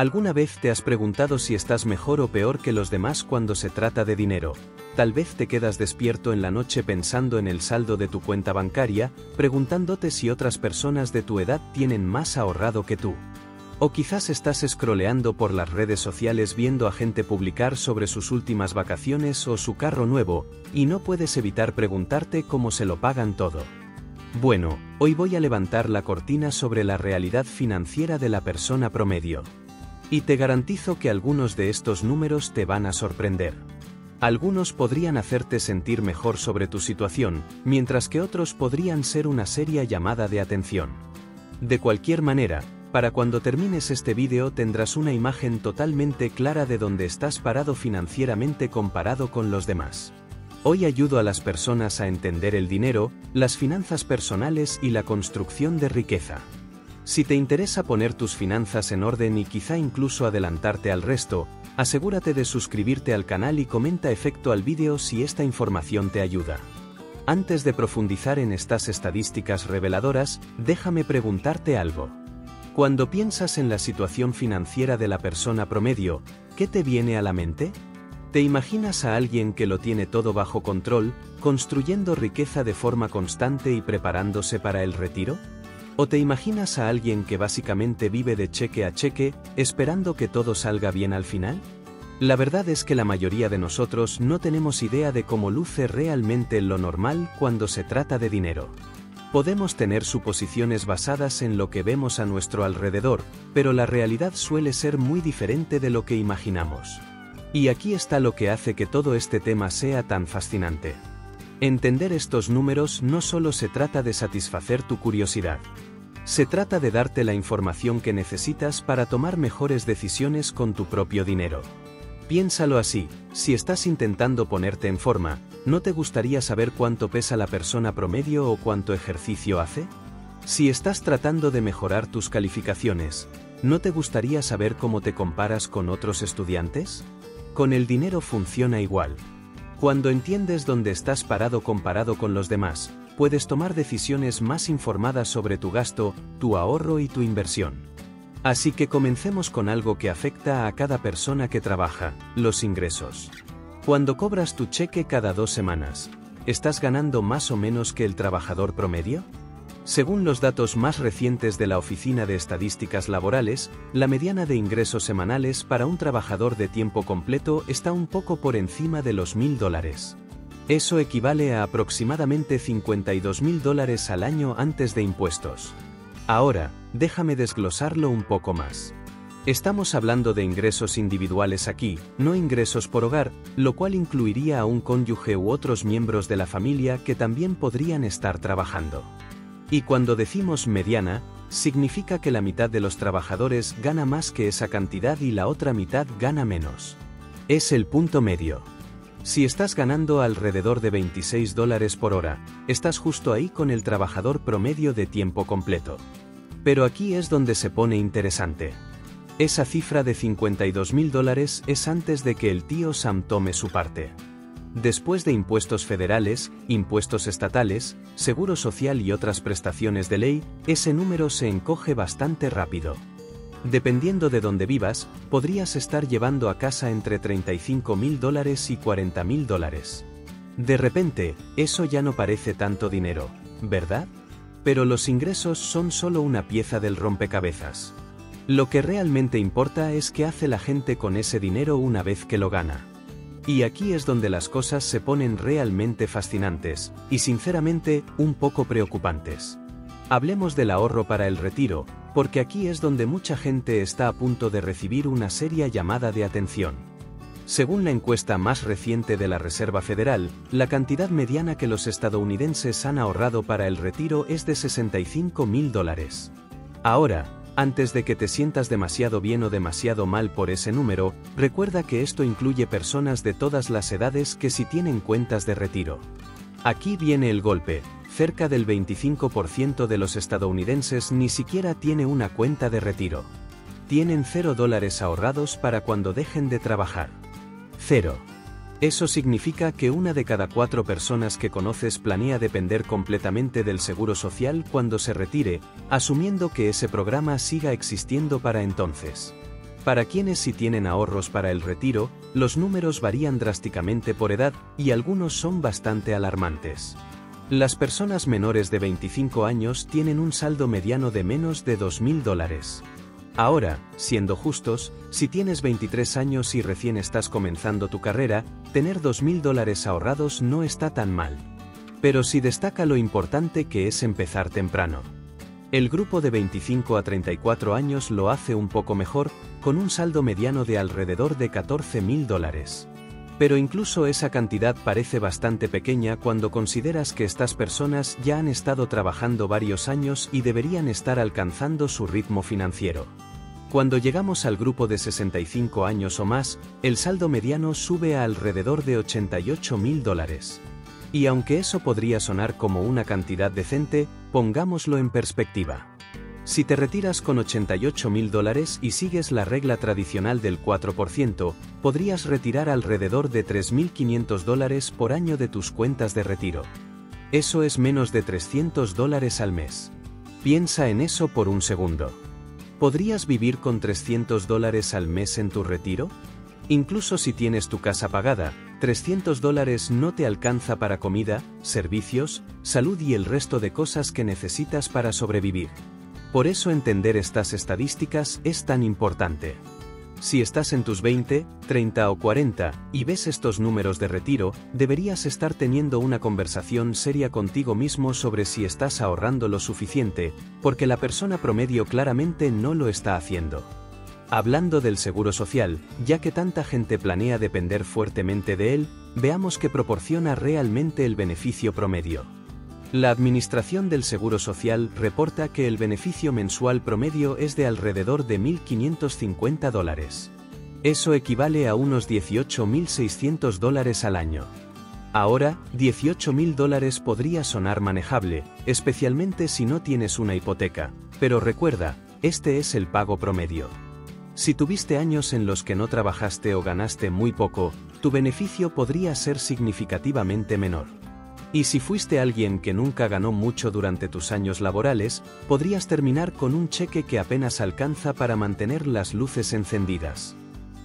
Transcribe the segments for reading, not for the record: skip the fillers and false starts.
¿Alguna vez te has preguntado si estás mejor o peor que los demás cuando se trata de dinero? Tal vez te quedas despierto en la noche pensando en el saldo de tu cuenta bancaria, preguntándote si otras personas de tu edad tienen más ahorrado que tú. O quizás estás scrolleando por las redes sociales viendo a gente publicar sobre sus últimas vacaciones o su carro nuevo, y no puedes evitar preguntarte cómo se lo pagan todo. Bueno, hoy voy a levantar la cortina sobre la realidad financiera de la persona promedio. Y te garantizo que algunos de estos números te van a sorprender. Algunos podrían hacerte sentir mejor sobre tu situación, mientras que otros podrían ser una seria llamada de atención. De cualquier manera, para cuando termines este vídeo tendrás una imagen totalmente clara de dónde estás parado financieramente comparado con los demás. Hoy ayudo a las personas a entender el dinero, las finanzas personales y la construcción de riqueza. Si te interesa poner tus finanzas en orden y quizá incluso adelantarte al resto, asegúrate de suscribirte al canal y comenta efecto al vídeo si esta información te ayuda. Antes de profundizar en estas estadísticas reveladoras, déjame preguntarte algo. Cuando piensas en la situación financiera de la persona promedio, ¿qué te viene a la mente? ¿Te imaginas a alguien que lo tiene todo bajo control, construyendo riqueza de forma constante y preparándose para el retiro? ¿O te imaginas a alguien que básicamente vive de cheque a cheque, esperando que todo salga bien al final? La verdad es que la mayoría de nosotros no tenemos idea de cómo luce realmente lo normal cuando se trata de dinero. Podemos tener suposiciones basadas en lo que vemos a nuestro alrededor, pero la realidad suele ser muy diferente de lo que imaginamos. Y aquí está lo que hace que todo este tema sea tan fascinante. Entender estos números no solo se trata de satisfacer tu curiosidad. Se trata de darte la información que necesitas para tomar mejores decisiones con tu propio dinero. Piénsalo así, si estás intentando ponerte en forma, ¿no te gustaría saber cuánto pesa la persona promedio o cuánto ejercicio hace? Si estás tratando de mejorar tus calificaciones, ¿no te gustaría saber cómo te comparas con otros estudiantes? Con el dinero funciona igual. Cuando entiendes dónde estás parado comparado con los demás, puedes tomar decisiones más informadas sobre tu gasto, tu ahorro y tu inversión. Así que comencemos con algo que afecta a cada persona que trabaja, los ingresos. Cuando cobras tu cheque cada 2 semanas, ¿estás ganando más o menos que el trabajador promedio? Según los datos más recientes de la Oficina de Estadísticas Laborales, la mediana de ingresos semanales para un trabajador de tiempo completo está un poco por encima de los $1.000. Eso equivale a aproximadamente $52.000 al año antes de impuestos. Ahora, déjame desglosarlo un poco más. Estamos hablando de ingresos individuales aquí, no ingresos por hogar, lo cual incluiría a un cónyuge u otros miembros de la familia que también podrían estar trabajando. Y cuando decimos mediana, significa que la mitad de los trabajadores gana más que esa cantidad y la otra mitad gana menos. Es el punto medio. Si estás ganando alrededor de $26 por hora, estás justo ahí con el trabajador promedio de tiempo completo. Pero aquí es donde se pone interesante. Esa cifra de $52.000 es antes de que el tío Sam tome su parte. Después de impuestos federales, impuestos estatales, seguro social y otras prestaciones de ley, ese número se encoge bastante rápido. Dependiendo de dónde vivas, podrías estar llevando a casa entre $35.000 y $40.000. De repente, eso ya no parece tanto dinero, ¿verdad? Pero los ingresos son solo una pieza del rompecabezas. Lo que realmente importa es qué hace la gente con ese dinero una vez que lo gana. Y aquí es donde las cosas se ponen realmente fascinantes, y sinceramente, un poco preocupantes. Hablemos del ahorro para el retiro, porque aquí es donde mucha gente está a punto de recibir una seria llamada de atención. Según la encuesta más reciente de la Reserva Federal, la cantidad mediana que los estadounidenses han ahorrado para el retiro es de $65.000. Ahora, antes de que te sientas demasiado bien o demasiado mal por ese número, recuerda que esto incluye personas de todas las edades que sí tienen cuentas de retiro. Aquí viene el golpe, cerca del 25% de los estadounidenses ni siquiera tiene una cuenta de retiro. Tienen $0 ahorrados para cuando dejen de trabajar. 0. Eso significa que una de cada 4 personas que conoces planea depender completamente del seguro social cuando se retire, asumiendo que ese programa siga existiendo para entonces. Para quienes sí tienen ahorros para el retiro, los números varían drásticamente por edad y algunos son bastante alarmantes. Las personas menores de 25 años tienen un saldo mediano de menos de $2.000. Ahora, siendo justos, si tienes 23 años y recién estás comenzando tu carrera, tener $2.000 ahorrados no está tan mal. Pero sí destaca lo importante que es empezar temprano. El grupo de 25 a 34 años lo hace un poco mejor, con un saldo mediano de alrededor de $14.000. Pero incluso esa cantidad parece bastante pequeña cuando consideras que estas personas ya han estado trabajando varios años y deberían estar alcanzando su ritmo financiero. Cuando llegamos al grupo de 65 años o más, el saldo mediano sube a alrededor de $88.000. Y aunque eso podría sonar como una cantidad decente, pongámoslo en perspectiva. Si te retiras con $88.000 y sigues la regla tradicional del 4%, podrías retirar alrededor de $3.500 por año de tus cuentas de retiro. Eso es menos de $300 al mes. Piensa en eso por un segundo. ¿Podrías vivir con $300 al mes en tu retiro? Incluso si tienes tu casa pagada, $300 no te alcanza para comida, servicios, salud y el resto de cosas que necesitas para sobrevivir. Por eso entender estas estadísticas es tan importante. Si estás en tus 20, 30 o 40 y ves estos números de retiro, deberías estar teniendo una conversación seria contigo mismo sobre si estás ahorrando lo suficiente, porque la persona promedio claramente no lo está haciendo. Hablando del seguro social, ya que tanta gente planea depender fuertemente de él, veamos qué proporciona realmente el beneficio promedio. La Administración del Seguro Social reporta que el beneficio mensual promedio es de alrededor de $1.550. Eso equivale a unos $18.600 al año. Ahora, $18.000 podría sonar manejable, especialmente si no tienes una hipoteca, pero recuerda, este es el pago promedio. Si tuviste años en los que no trabajaste o ganaste muy poco, tu beneficio podría ser significativamente menor. Y si fuiste alguien que nunca ganó mucho durante tus años laborales, podrías terminar con un cheque que apenas alcanza para mantener las luces encendidas.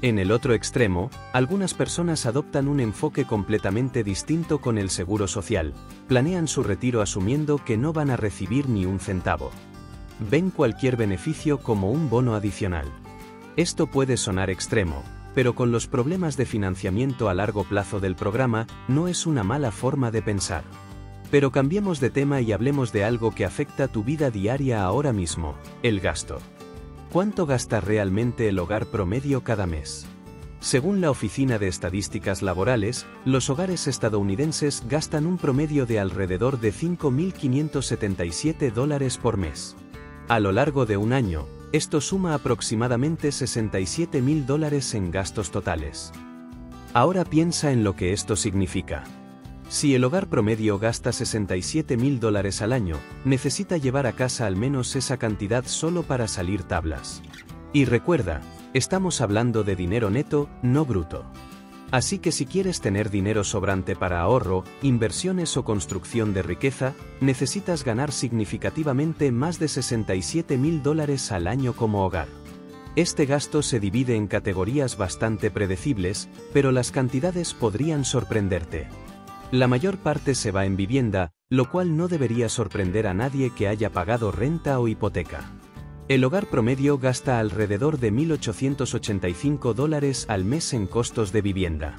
En el otro extremo, algunas personas adoptan un enfoque completamente distinto con el seguro social, planean su retiro asumiendo que no van a recibir ni un centavo. Ven cualquier beneficio como un bono adicional. Esto puede sonar extremo, pero con los problemas de financiamiento a largo plazo del programa, no es una mala forma de pensar. Pero cambiemos de tema y hablemos de algo que afecta tu vida diaria ahora mismo, el gasto. ¿Cuánto gasta realmente el hogar promedio cada mes? Según la Oficina de Estadísticas Laborales, los hogares estadounidenses gastan un promedio de alrededor de $5.577 por mes. A lo largo de un año, esto suma aproximadamente $67.000 en gastos totales. Ahora piensa en lo que esto significa. Si el hogar promedio gasta $67.000 al año, necesita llevar a casa al menos esa cantidad solo para salir tablas. Y recuerda, estamos hablando de dinero neto, no bruto. Así que si quieres tener dinero sobrante para ahorro, inversiones o construcción de riqueza, necesitas ganar significativamente más de $67.000 al año como hogar. Este gasto se divide en categorías bastante predecibles, pero las cantidades podrían sorprenderte. La mayor parte se va en vivienda, lo cual no debería sorprender a nadie que haya pagado renta o hipoteca. El hogar promedio gasta alrededor de $1.885 al mes en costos de vivienda.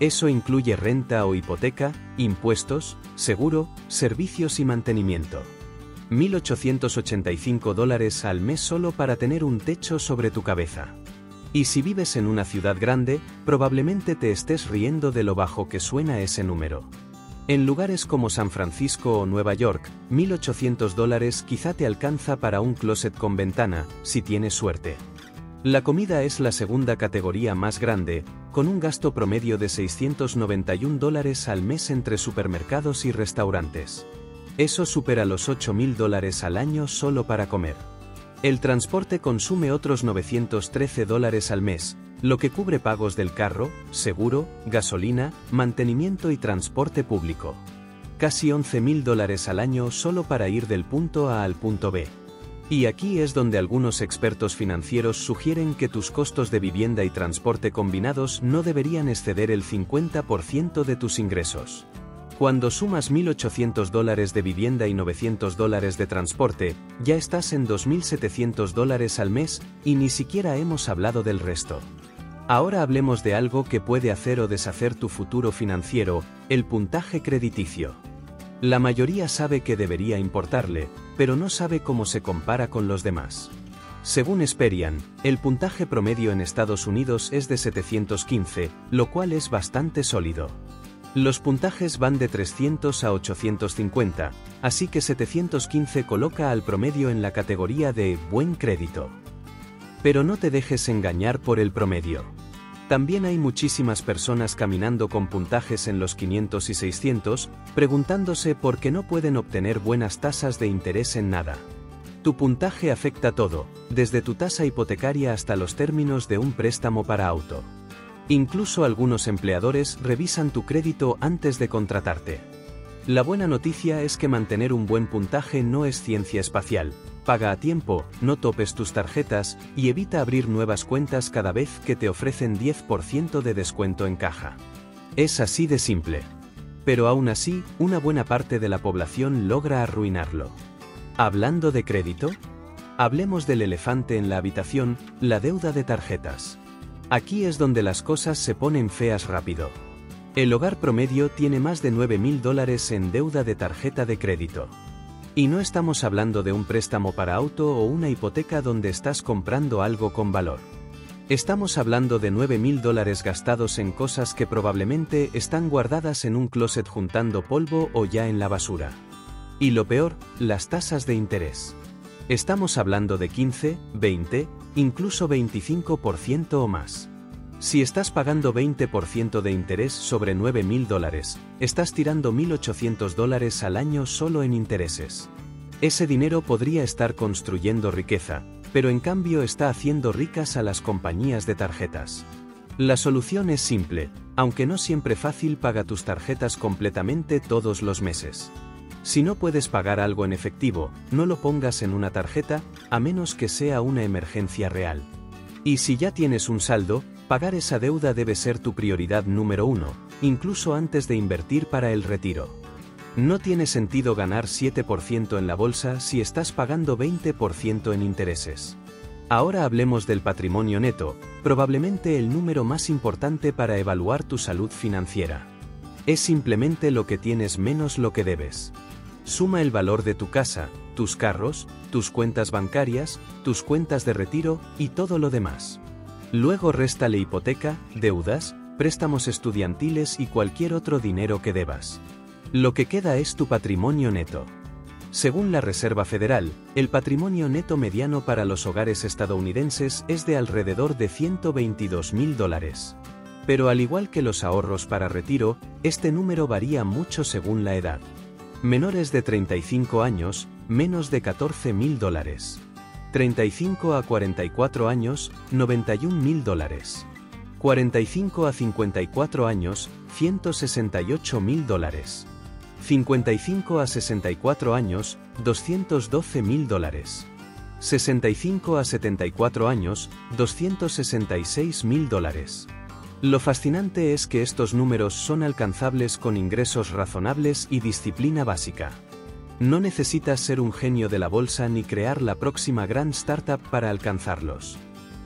Eso incluye renta o hipoteca, impuestos, seguro, servicios y mantenimiento. $1.885 al mes solo para tener un techo sobre tu cabeza. Y si vives en una ciudad grande, probablemente te estés riendo de lo bajo que suena ese número. En lugares como San Francisco o Nueva York, $1.800 quizá te alcanza para un closet con ventana, si tienes suerte. La comida es la segunda categoría más grande, con un gasto promedio de $691 al mes entre supermercados y restaurantes. Eso supera los $8.000 al año solo para comer. El transporte consume otros $913 al mes, lo que cubre pagos del carro, seguro, gasolina, mantenimiento y transporte público. Casi $11.000 al año solo para ir del punto A al punto B. Y aquí es donde algunos expertos financieros sugieren que tus costos de vivienda y transporte combinados no deberían exceder el 50% de tus ingresos. Cuando sumas $1.800 de vivienda y $900 de transporte, ya estás en $2.700 al mes, y ni siquiera hemos hablado del resto. Ahora hablemos de algo que puede hacer o deshacer tu futuro financiero, el puntaje crediticio. La mayoría sabe que debería importarle, pero no sabe cómo se compara con los demás. Según Experian, el puntaje promedio en Estados Unidos es de 715, lo cual es bastante sólido. Los puntajes van de 300 a 850, así que 715 coloca al promedio en la categoría de buen crédito. Pero no te dejes engañar por el promedio. También hay muchísimas personas caminando con puntajes en los 500 y 600, preguntándose por qué no pueden obtener buenas tasas de interés en nada. Tu puntaje afecta todo, desde tu tasa hipotecaria hasta los términos de un préstamo para auto. Incluso algunos empleadores revisan tu crédito antes de contratarte. La buena noticia es que mantener un buen puntaje no es ciencia espacial. Paga a tiempo, no topes tus tarjetas, y evita abrir nuevas cuentas cada vez que te ofrecen 10% de descuento en caja. Es así de simple. Pero aún así, una buena parte de la población logra arruinarlo. Hablando de crédito, hablemos del elefante en la habitación, la deuda de tarjetas. Aquí es donde las cosas se ponen feas rápido. El hogar promedio tiene más de $9.000 en deuda de tarjeta de crédito. Y no estamos hablando de un préstamo para auto o una hipoteca donde estás comprando algo con valor. Estamos hablando de $9.000 gastados en cosas que probablemente están guardadas en un closet juntando polvo o ya en la basura. Y lo peor, las tasas de interés. Estamos hablando de 15, 20, incluso 25% o más. Si estás pagando 20% de interés sobre $9.000, estás tirando $1.800 al año solo en intereses. Ese dinero podría estar construyendo riqueza, pero en cambio está haciendo ricas a las compañías de tarjetas. La solución es simple, aunque no siempre fácil. Paga tus tarjetas completamente todos los meses. Si no puedes pagar algo en efectivo, no lo pongas en una tarjeta, a menos que sea una emergencia real. Y si ya tienes un saldo, pagar esa deuda debe ser tu prioridad número 1, incluso antes de invertir para el retiro. No tiene sentido ganar 7% en la bolsa si estás pagando 20% en intereses. Ahora hablemos del patrimonio neto, probablemente el número más importante para evaluar tu salud financiera. Es simplemente lo que tienes menos lo que debes. Suma el valor de tu casa, tus carros, tus cuentas bancarias, tus cuentas de retiro y todo lo demás. Luego réstale hipoteca, deudas, préstamos estudiantiles y cualquier otro dinero que debas. Lo que queda es tu patrimonio neto. Según la Reserva Federal, el patrimonio neto mediano para los hogares estadounidenses es de alrededor de $122.000. Pero al igual que los ahorros para retiro, este número varía mucho según la edad. Menores de 35 años, menos de $14.000. 35 a 44 años, $91.000. 45 a 54 años, $168.000. 55 a 64 años, $212.000. 65 a 74 años, $266.000. Lo fascinante es que estos números son alcanzables con ingresos razonables y disciplina básica. No necesitas ser un genio de la bolsa ni crear la próxima gran startup para alcanzarlos.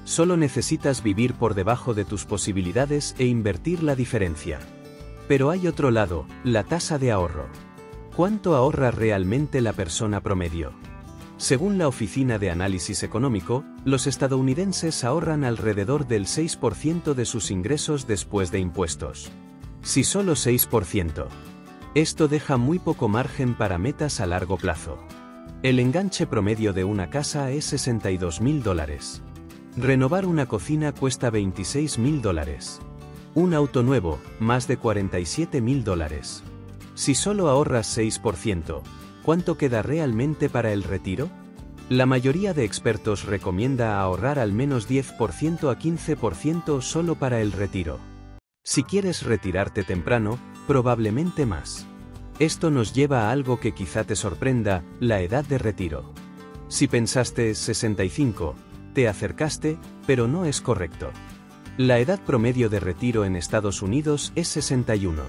Solo necesitas vivir por debajo de tus posibilidades e invertir la diferencia. Pero hay otro lado, la tasa de ahorro. ¿Cuánto ahorra realmente la persona promedio? Según la Oficina de Análisis Económico, los estadounidenses ahorran alrededor del 6% de sus ingresos después de impuestos. Si solo 6%. Esto deja muy poco margen para metas a largo plazo. El enganche promedio de una casa es $62.000. Renovar una cocina cuesta $26.000. Un auto nuevo, más de $47.000. Si solo ahorras 6%, ¿cuánto queda realmente para el retiro? La mayoría de expertos recomienda ahorrar al menos 10% a 15% solo para el retiro. Si quieres retirarte temprano, probablemente más. Esto nos lleva a algo que quizá te sorprenda, la edad de retiro. Si pensaste 65, te acercaste, pero no es correcto. La edad promedio de retiro en Estados Unidos es 61.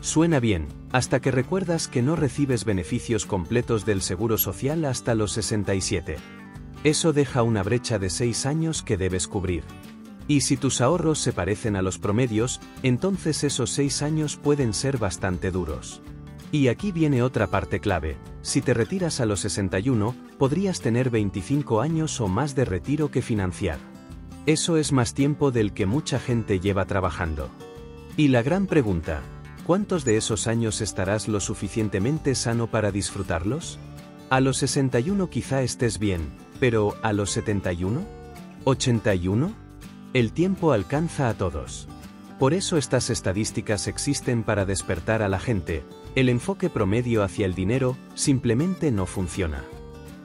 Suena bien, hasta que recuerdas que no recibes beneficios completos del Seguro Social hasta los 67. Eso deja una brecha de 6 años que debes cubrir. Y si tus ahorros se parecen a los promedios, entonces esos 6 años pueden ser bastante duros. Y aquí viene otra parte clave: si te retiras a los 61, podrías tener 25 años o más de retiro que financiar. Eso es más tiempo del que mucha gente lleva trabajando. Y la gran pregunta: ¿cuántos de esos años estarás lo suficientemente sano para disfrutarlos? A los 61 quizá estés bien, pero ¿a los 71? ¿81? El tiempo alcanza a todos. Por eso estas estadísticas existen, para despertar a la gente. El enfoque promedio hacia el dinero simplemente no funciona.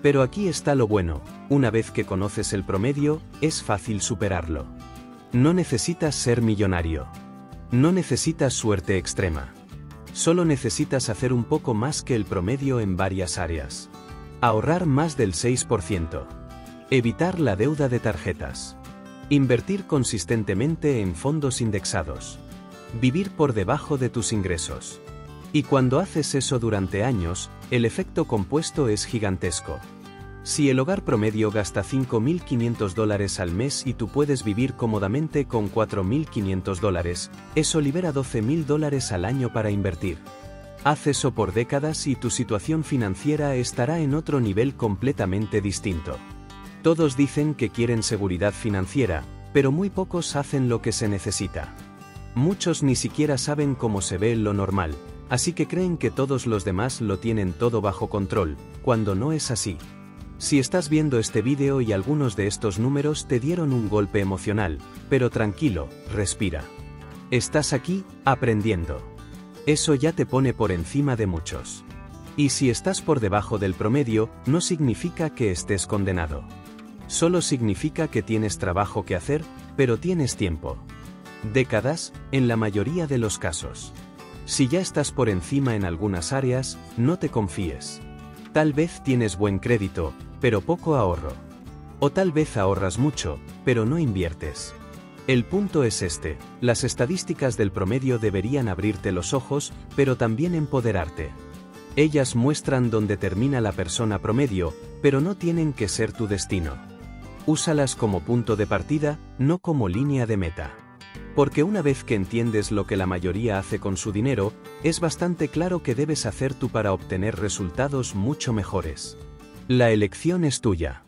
Pero aquí está lo bueno: una vez que conoces el promedio, es fácil superarlo. No necesitas ser millonario. No necesitas suerte extrema. Solo necesitas hacer un poco más que el promedio en varias áreas. Ahorrar más del 6%. Evitar la deuda de tarjetas. Invertir consistentemente en fondos indexados. Vivir por debajo de tus ingresos. Y cuando haces eso durante años, el efecto compuesto es gigantesco. Si el hogar promedio gasta $5.500 al mes y tú puedes vivir cómodamente con $4.500, eso libera $12.000 al año para invertir. Haz eso por décadas y tu situación financiera estará en otro nivel completamente distinto. Todos dicen que quieren seguridad financiera, pero muy pocos hacen lo que se necesita. Muchos ni siquiera saben cómo se ve lo normal, así que creen que todos los demás lo tienen todo bajo control, cuando no es así. Si estás viendo este vídeo y algunos de estos números te dieron un golpe emocional, pero tranquilo, respira. Estás aquí, aprendiendo. Eso ya te pone por encima de muchos. Y si estás por debajo del promedio, no significa que estés condenado. Solo significa que tienes trabajo que hacer, pero tienes tiempo. Décadas, en la mayoría de los casos. Si ya estás por encima en algunas áreas, no te confíes. Tal vez tienes buen crédito, pero poco ahorro. O tal vez ahorras mucho, pero no inviertes. El punto es este: las estadísticas del promedio deberían abrirte los ojos, pero también empoderarte. Ellas muestran dónde termina la persona promedio, pero no tienen que ser tu destino. Úsalas como punto de partida, no como línea de meta. Porque una vez que entiendes lo que la mayoría hace con su dinero, es bastante claro qué debes hacer tú para obtener resultados mucho mejores. La elección es tuya.